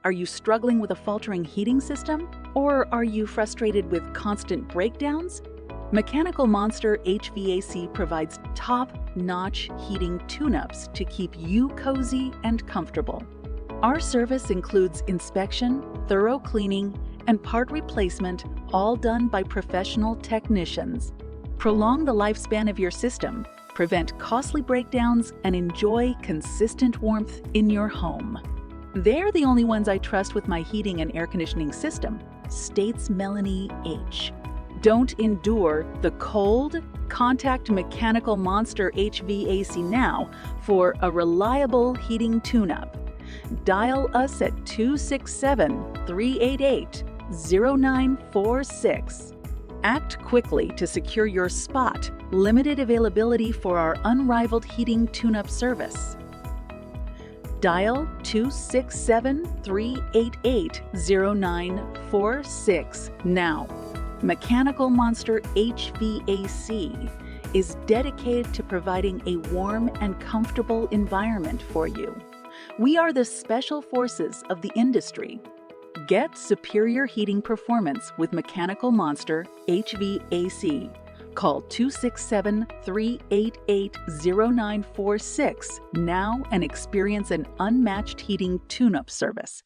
Are you struggling with a faltering heating system? Or are you frustrated with constant breakdowns? Mechanical Monster HVAC provides top-notch heating tune-ups to keep you cozy and comfortable. Our service includes inspection, thorough cleaning, and part replacement, all done by professional technicians. Prolong the lifespan of your system, prevent costly breakdowns, and enjoy consistent warmth in your home. They're the only ones I trust with my heating and air conditioning system, states Melanie H. Don't endure the cold? Contact Mechanical Monster HVAC now for a reliable heating tune-up. Dial us at 267-388-0946. Act quickly to secure your spot. Limited availability for our unrivaled heating tune-up service. Dial 267-388-0946 now. Mechanical Monster HVAC is dedicated to providing a warm and comfortable environment for you. We are the special forces of the industry. Get superior heating performance with Mechanical Monster HVAC. Call 267-388-0946 now and experience an unmatched heating tune-up service.